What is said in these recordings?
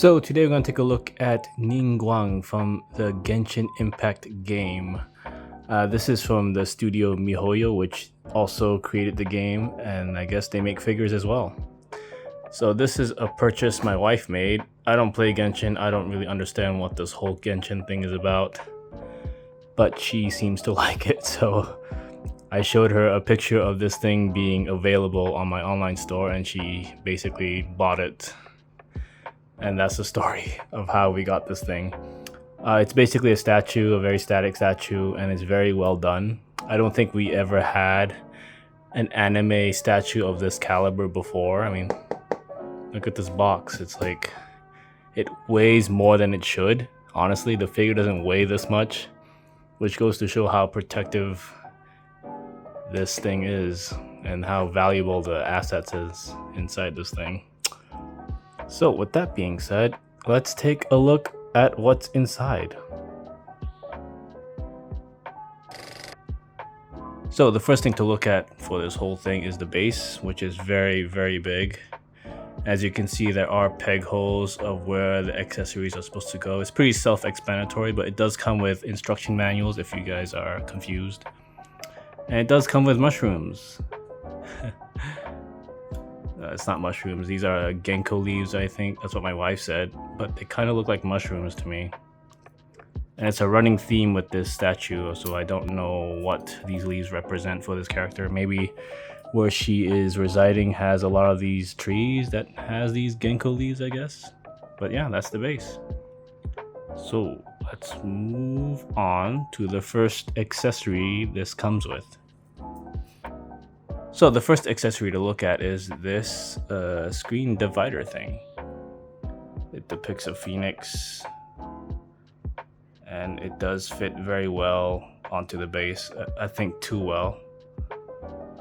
So today we're going to take a look at Ningguang from the Genshin Impact game. This is from the studio MiHoYo, which also created the game, and I guess they make figures as well. So this is a purchase my wife made. I don't play Genshin, I don't really understand what this whole Genshin thing is about, but she seems to like it, so I showed her a picture of this thing being available on my online store and she basically bought it. And that's the story of how we got this thing. It's basically a statue, a very static statue, and it's very well done. I don't think we ever had an anime statue of this caliber before. I mean, look at this box. It's like, it weighs more than it should. Honestly, the figure doesn't weigh this much, which goes to show how protective this thing is and how valuable the assets is inside this thing. So with that being said, let's take a look at what's inside. So the first thing to look at for this whole thing is the base, which is very, very big. As you can see, there are peg holes of where the accessories are supposed to go. It's pretty self-explanatory, but it does come with instruction manuals if you guys are confused. And it does come with mushrooms. It's not mushrooms, these are Genko leaves, I think. That's what my wife said, but they kind of look like mushrooms to me. And it's a running theme with this statue, so I don't know what these leaves represent for this character. Maybe where she is residing has a lot of these trees that has these Genko leaves, I guess. But yeah, that's the base. So let's move on to the first accessory this comes with. So the first accessory to look at is this screen divider thing. It depicts a phoenix, and it does fit very well onto the base. I think too well.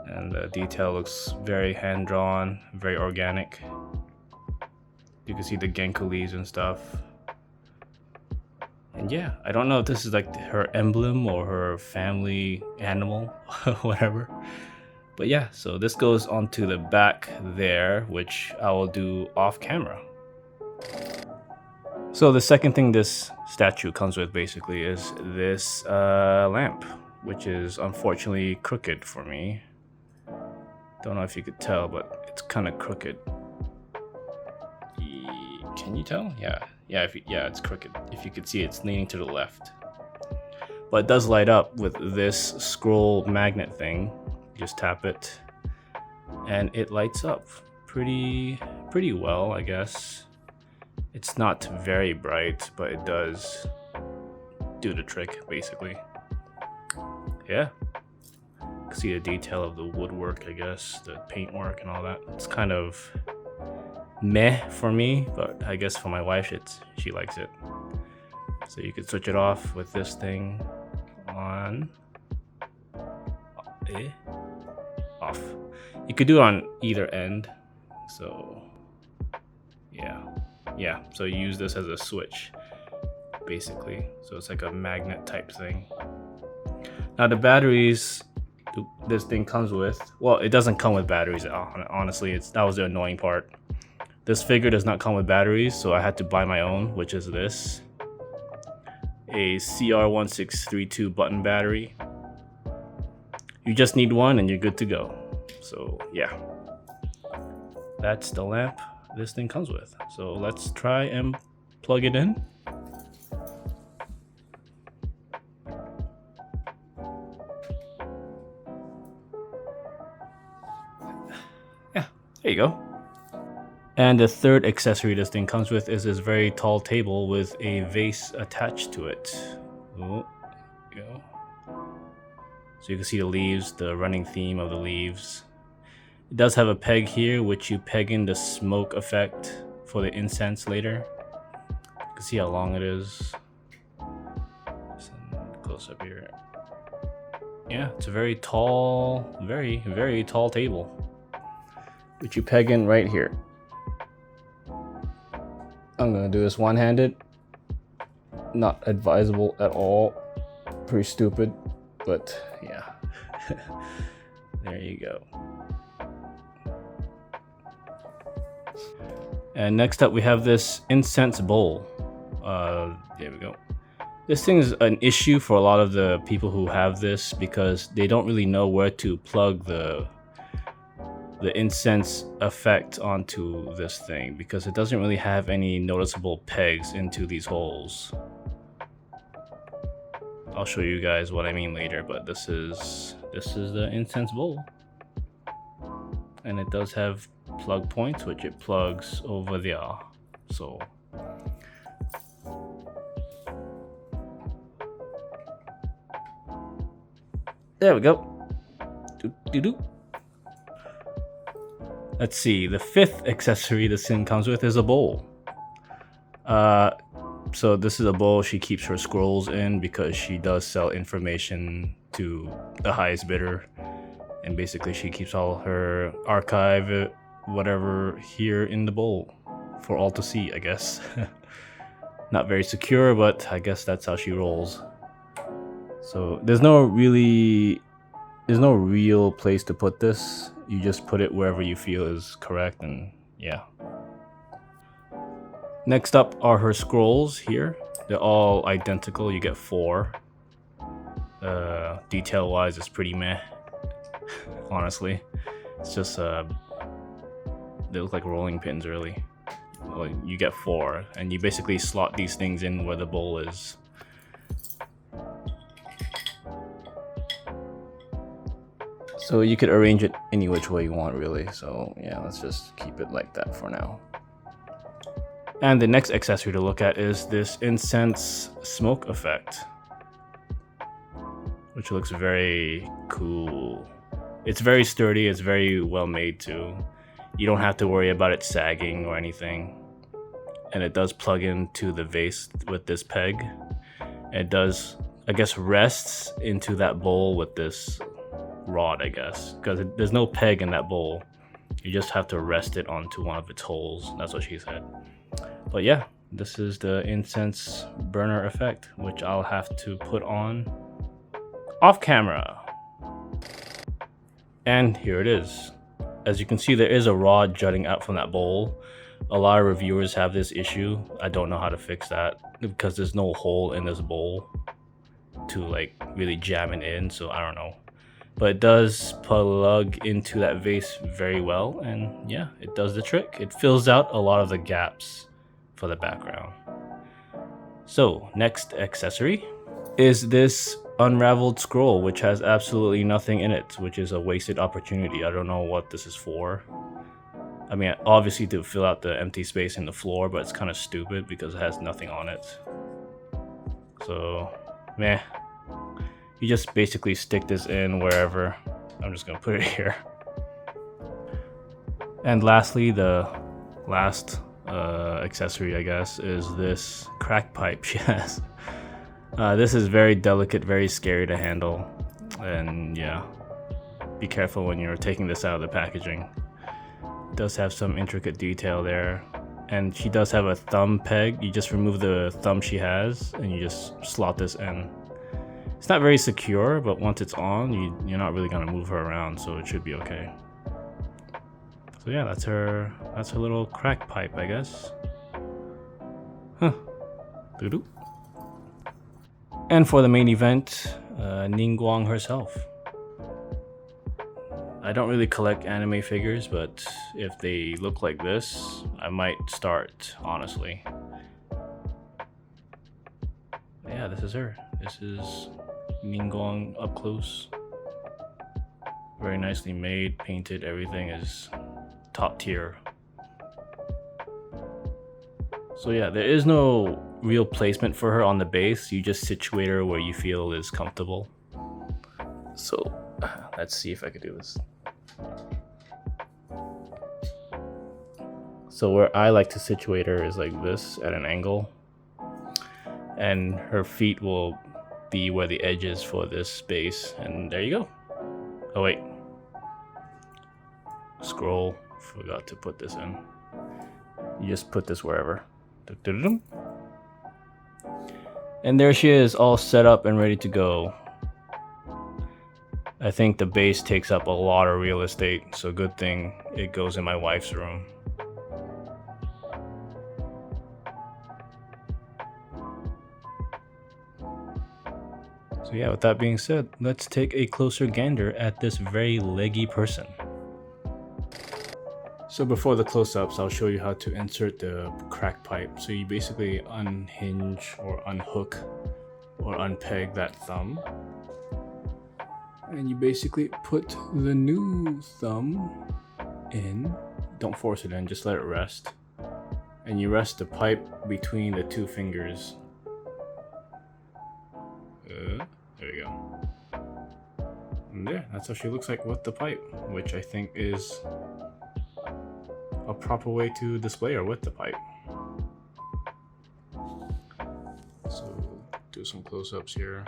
And the detail looks very hand-drawn, very organic. You can see the Genko leaves and stuff. And yeah, I don't know if this is like her emblem or her family animal, whatever. But yeah, so this goes onto the back there, which I will do off camera. So the second thing this statue comes with basically is this lamp, which is unfortunately crooked for me. Don't know if you could tell, but it's kind of crooked. Can you tell? Yeah, it's crooked. If you could see, it's leaning to the left. But it does light up with this scroll magnet thing. Just tap it and it lights up pretty well, I guess. It's not very bright, but it does do the trick basically. Yeah, you can see the detail of the woodwork, I guess, the paintwork and all that. It's kind of meh for me, but I guess for my wife she likes it. So you could switch it off with this thing on. Off. You could do it on either end. So yeah, so you use this as a switch basically. So it's like a magnet type thing. Now the batteries this thing comes with, well, it doesn't come with batteries. Honestly, that was the annoying part. This figure does not come with batteries, so I had to buy my own, which is this, a CR1632 button battery. You just need one and you're good to go. So yeah, that's the lamp this thing comes with. So let's try and plug it in. Yeah, there you go. And the third accessory this thing comes with is this very tall table with a vase attached to it. Oh, there you go. So you can see the leaves, the running theme of the leaves. It does have a peg here, which you peg in the smoke effect for the incense later. You can see how long it is. Close up here. Yeah, it's a very tall, very, very tall table, which you peg in right here. I'm gonna do this one-handed. Not advisable at all. Pretty stupid. But yeah, there you go. And next up we have this incense bowl. There we go. This thing is an issue for a lot of the people who have this because they don't really know where to plug the incense effect onto this thing because it doesn't really have any noticeable pegs into these holes. I'll show you guys what I mean later, but this is the incense bowl. And it does have plug points, which it plugs over there. So there we go. Let's see, the fifth accessory this thing comes with is a bowl. So this is a bowl she keeps her scrolls in because she does sell information to the highest bidder. And basically she keeps all her archive, whatever, here in the bowl for all to see, I guess. Not very secure, but I guess that's how she rolls. So there's no real place to put this. You just put it wherever you feel is correct, and yeah. Next up are her scrolls here. They're all identical. You get 4. Detail wise, it's pretty meh. Honestly, it's just they look like rolling pins, really. Well, you get 4, and you basically slot these things in where the bowl is. So you could arrange it any which way you want, really. So yeah, let's just keep it like that for now. And the next accessory to look at is this incense smoke effect, which looks very cool. It's very sturdy, it's very well made too. You don't have to worry about it sagging or anything. And it does plug into the vase with this peg. It does, I guess, rests into that bowl with this rod, I guess, because there's no peg in that bowl. You just have to rest it onto one of its holes. That's what she said. But yeah, this is the incense burner effect, which I'll have to put on off camera. And here it is. As you can see, there is a rod jutting out from that bowl. A lot of reviewers have this issue. I don't know how to fix that because there's no hole in this bowl to like really jam it in, so I don't know. But it does plug into that vase very well, and yeah, it does the trick. It fills out a lot of the gaps for the background. So next accessory is this unraveled scroll, which has absolutely nothing in it, which is a wasted opportunity. I don't know what this is for. I mean, obviously to fill out the empty space in the floor, but it's kind of stupid because it has nothing on it. So, meh. You just basically stick this in wherever. I'm just gonna put it here. And lastly, the last accessory, I guess, is this crack pipe she has. This is very delicate, very scary to handle. And yeah, be careful when you're taking this out of the packaging. It does have some intricate detail there. And she does have a thumb peg. You just remove the thumb she has and you just slot this in. It's not very secure, but once it's on, you're not really gonna move her around, so it should be okay. So yeah, that's her little crack pipe, I guess. Huh. Doo-doo. And for the main event, Ningguang herself. I don't really collect anime figures, but if they look like this, I might start, honestly. Yeah, this is her. This is Ningguang up close. Very nicely made, painted, everything is top tier. So yeah, there is no real placement for her on the base. You just situate her where you feel is comfortable. So let's see if I could do this. So where I like to situate her is like this at an angle. And her feet will be where the edge is for this space. And there you go. Oh wait. Scroll. Forgot to put this in. You just put this wherever. And there she is, all set up and ready to go. I think the base takes up a lot of real estate, so good thing it goes in my wife's room. So yeah, with that being said, let's take a closer gander at this very leggy person. So before the close-ups, I'll show you how to insert the crack pipe. So you basically unhinge or unhook or unpeg that thumb. And you basically put the new thumb in. Don't force it in, just let it rest. And you rest the pipe between the two fingers. There we go. And there, that's how she looks like with the pipe, which I think is a proper way to display her with the pipe. So do some close-ups here.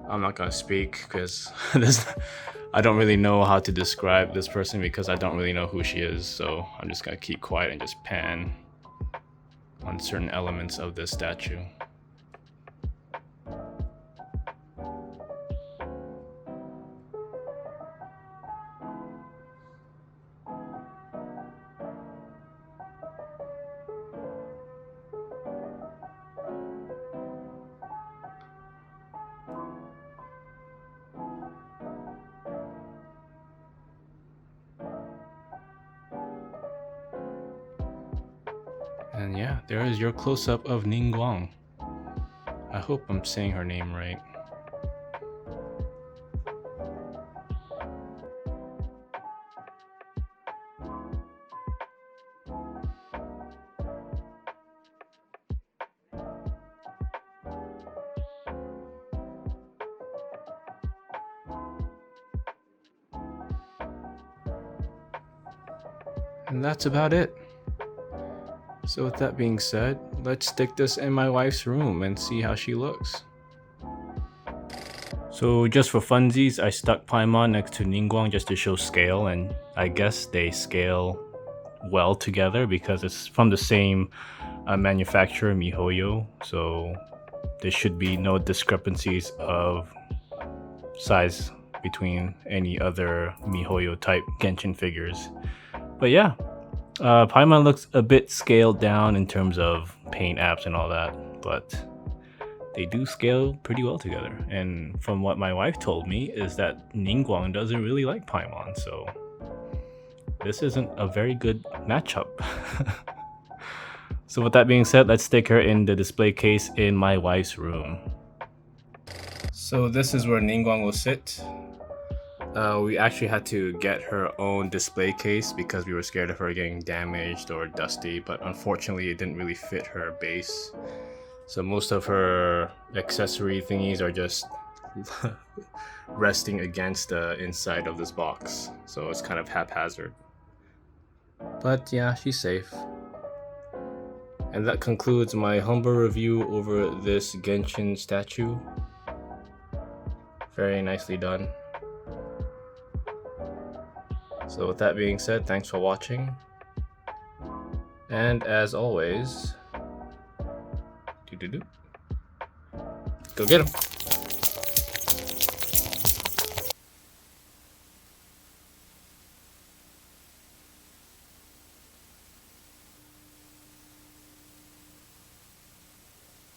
I'm not gonna speak because I don't really know how to describe this person because I don't really know who she is, so I'm just gonna keep quiet and just pan on certain elements of this statue. And yeah, there is your close-up of Ningguang. I hope I'm saying her name right. And that's about it. So with that being said, let's stick this in my wife's room and see how she looks. So just for funsies, I stuck Paimon next to Ningguang just to show scale, and I guess they scale well together because it's from the same manufacturer, MiHoYo, so there should be no discrepancies of size between any other MiHoYo type Genshin figures. But yeah, Paimon looks a bit scaled down in terms of paint apps and all that, but they do scale pretty well together. And from what my wife told me is that Ningguang doesn't really like Paimon, so this isn't a very good matchup. So with that being said, let's stick her in the display case in my wife's room. So this is where Ningguang will sit. We actually had to get her own display case because we were scared of her getting damaged or dusty, but unfortunately it didn't really fit her base. So most of her accessory thingies are just resting against the inside of this box. So it's kind of haphazard. But yeah, she's safe. And that concludes my humble review over this Genshin statue. Very nicely done. So with that being said, thanks for watching. And as always, go get him.